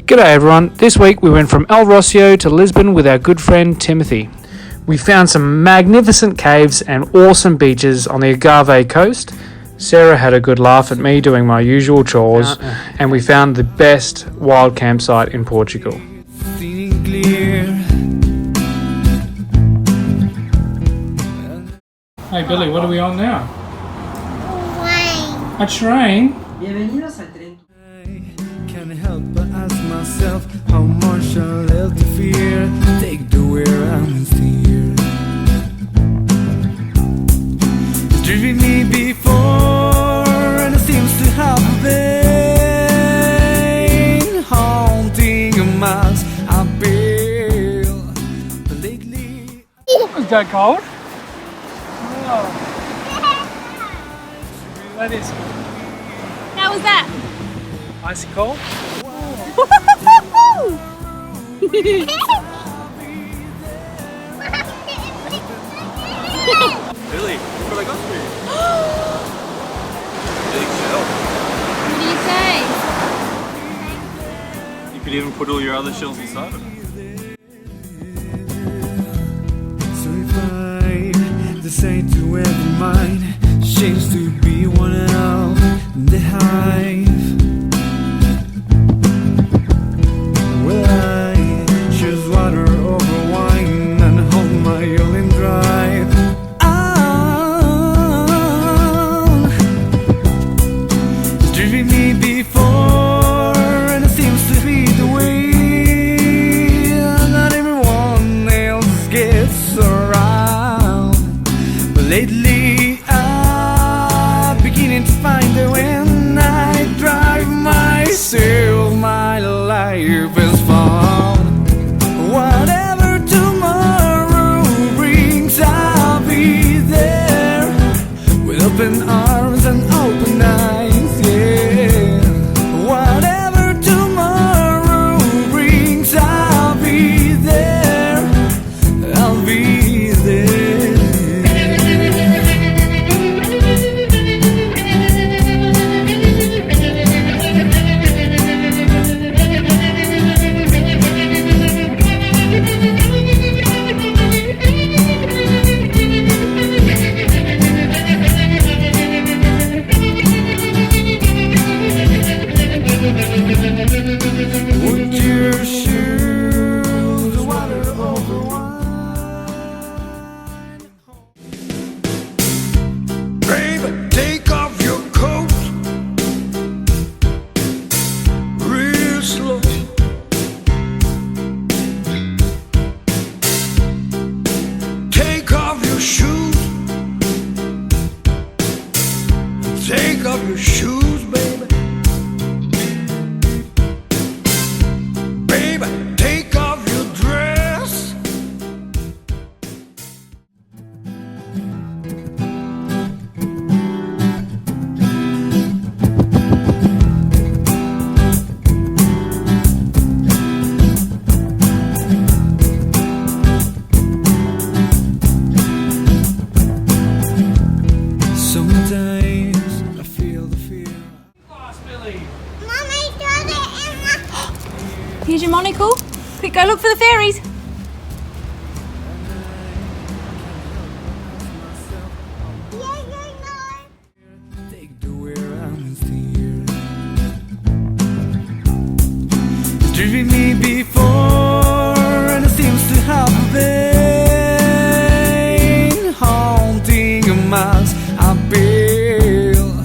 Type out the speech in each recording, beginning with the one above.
G'day everyone, this week we went from El Rocio to Lisbon with our good friend Timothy. We found some magnificent caves and awesome beaches on the Algarve coast. Sarah had a good laugh at me doing my usual chores, and we found the best wild campsite in Portugal. Hey Billy, what are we on now? A train? Bienvenidos al tren. Can't help but ask myself how much I live to fear. Take the where I'm steer. It's driven me before, and it seems to have been haunting a miles I feel. But lately, Is that cold? Oh. That is How was that? icy cold. Billy, look what I got for you. Big shell. What do you say? You could even put all your other shells inside of it. so if I decide to every mind, seems to be one of the hive. Will I choose water over wine and hold my oil and drive on? It's driven me before, and it seems to be the way. Not everyone else gets around, but lately I'm beginning to find that when I drive myself, my life is found. Whatever tomorrow brings, I'll be there with open arms and open eyes, yeah. Whatever tomorrow brings, I'll be there. I'll be there. Would you choose water over wine? Baby, take off your coat real slow. Take off your shoes. Take off your shoes, baby. Baby, take off your dress. Sometimes I feel the fear. Here's your monocle. Quick, go look for the fairies. Take the where I'm steer. It's driven me before, and it seems to have been haunting a miles I feel.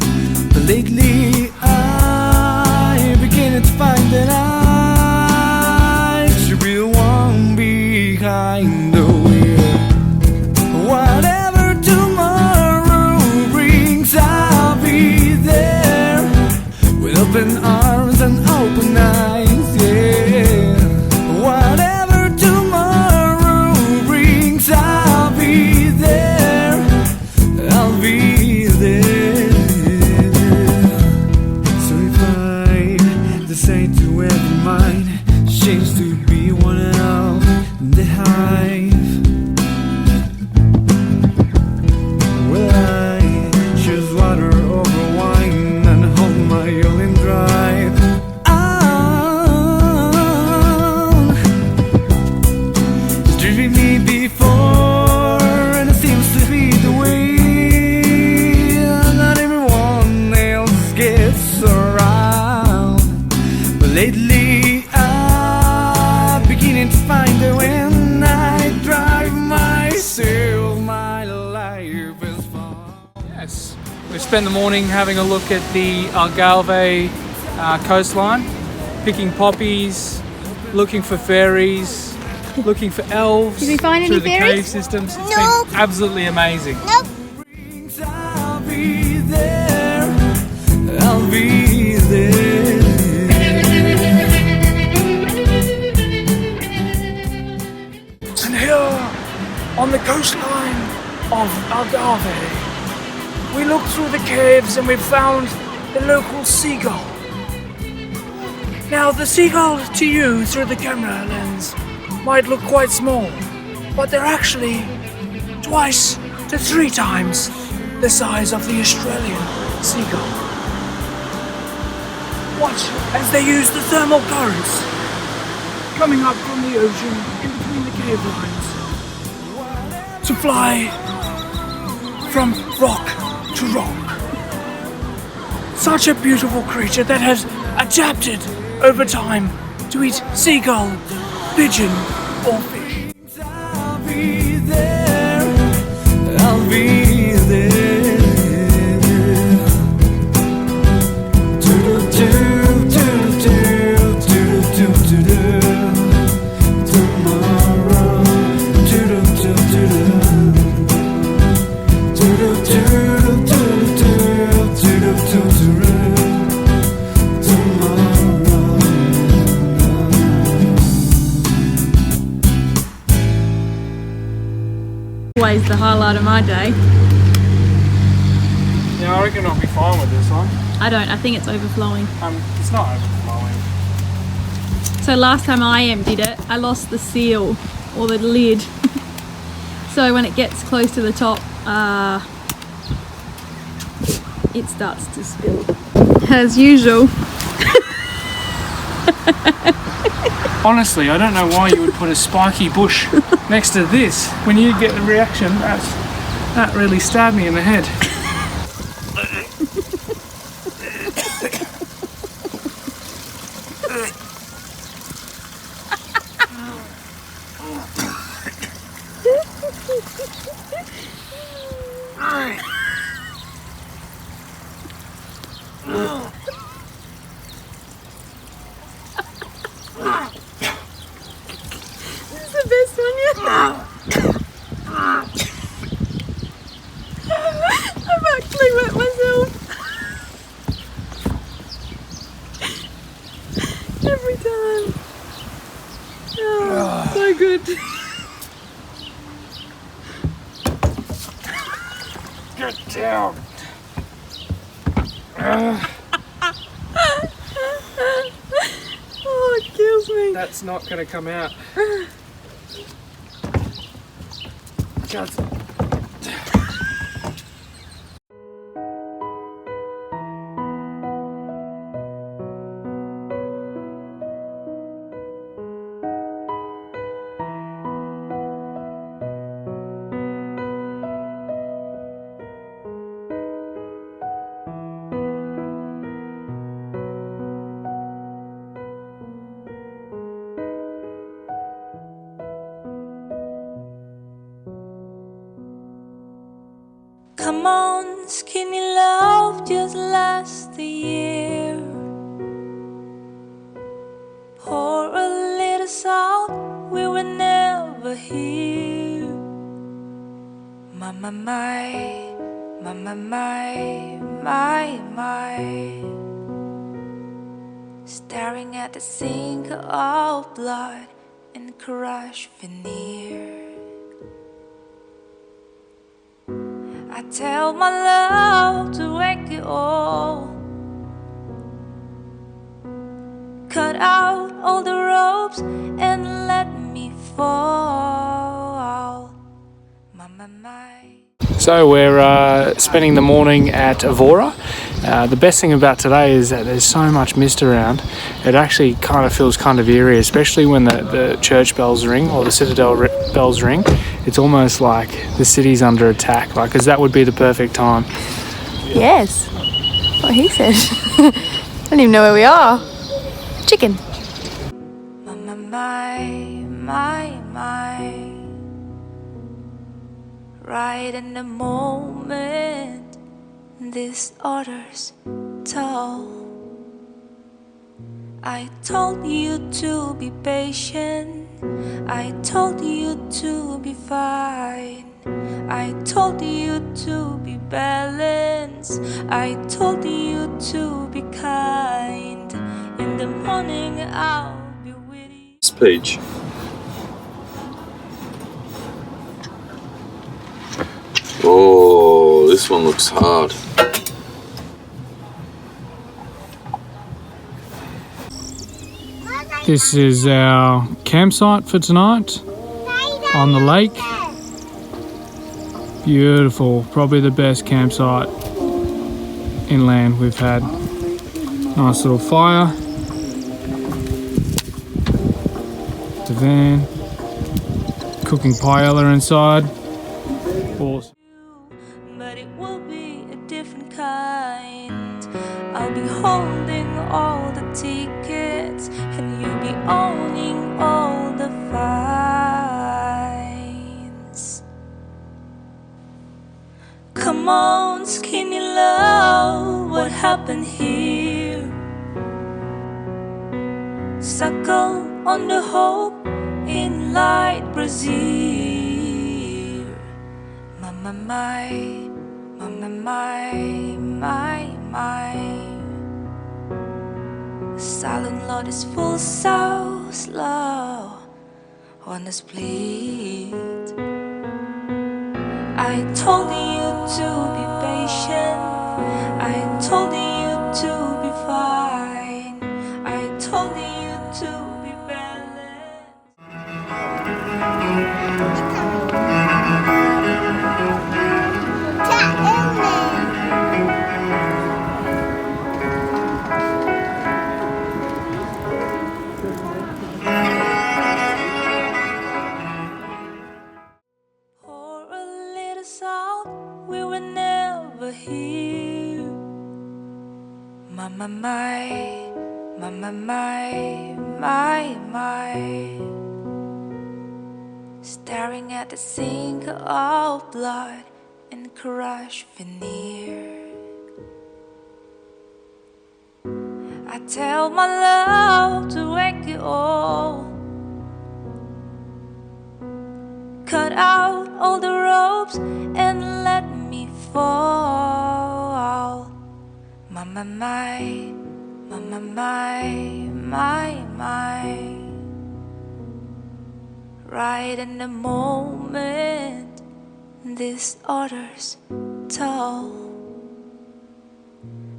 But lately I begin to find that I should be the one behind the wheel. Whatever tomorrow brings, I'll be there with open arms and open eyes, yeah. Whatever tomorrow brings, I'll be there. I'll be there. So if I decide to every mind, seems to be one of the hive. spent the morning having a look at the Algarve coastline, picking poppies, looking for fairies, looking for elves. Did we find through any the fairies? cave systems. It's Nope. been absolutely amazing. Nope. I'll be there. I'll be there. And here, on the coastline of Algarve, we looked through the caves and we found the local seagull. Now, the seagull to you through the camera lens might look quite small, but they're actually twice to 3 times the size of the Australian seagull. Watch as they use the thermal currents coming up from the ocean in between the cave lines to fly from rock to rock. Such a beautiful creature that has adapted over time to eat seagull, pigeon, or fish. I'll be there. I'll be there. Always the highlight of my day. Yeah, I reckon I'll be fine with this one. I don't. I think it's overflowing. It's not overflowing. So last time I emptied it, I lost the seal or the lid. So when it gets close to the top, it starts to spill. As usual. Honestly, I don't know why you would put a spiky bush next to this. When you get the reaction, that really stabbed me in the head. The best one yet. I've actually wet myself. Every time. Oh, so good. Get down. Oh, it kills me. That's not going to come out. God. Come on, skinny love, just last a year. Pour a little salt, we were never here. My, my, my, my, my, my, my, my. Staring at the sink of blood and crushed veneer. I tell my love to wake it all. Cut out all the ropes and let me fall. My. So we're spending the morning at Evora. The best thing about today is that there's so much mist around. It actually kind of feels kind of eerie, especially when the church bells ring or the citadel bells ring. It's almost like the city's under attack, like, because that would be the perfect time. Yes. What he said. I don't even know where we are. Chicken. My. Right in the moment, this order's tall. I told you to be patient, I told you to be fine, I told you to be balanced, I told you to be kind. In the morning I'll be with you. This page. Oh, this one looks hard. This is our campsite for tonight on the lake. Beautiful, probably the best campsite inland we've had. Nice little fire. The van. Cooking paella inside. Awesome. But it will be a different kind. I'll be holding all the tickets and you'll be owning all the fines. Come on, skinny love, what happened here? Suckle on the hope in light brazier. My, my. Silent Lord is full so slow on the split. I told you to be patient, I told you to be fine, I told you to be balanced. Pour a little salt, we were never here. My. Staring at the sink of blood and crushed veneer. I tell my love to wreck it all. Cut out all the ropes and let me fall. My. Right in the moment, this order's tall.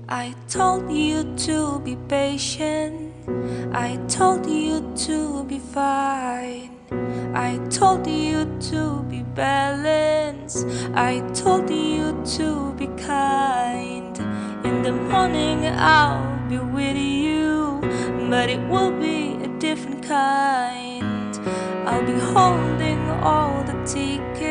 I told you to be patient, I told you to be fine, I told you to be balanced, I told you to be kind. In the morning I'll be with you, but it will be a different kind. I'll be holding all the tickets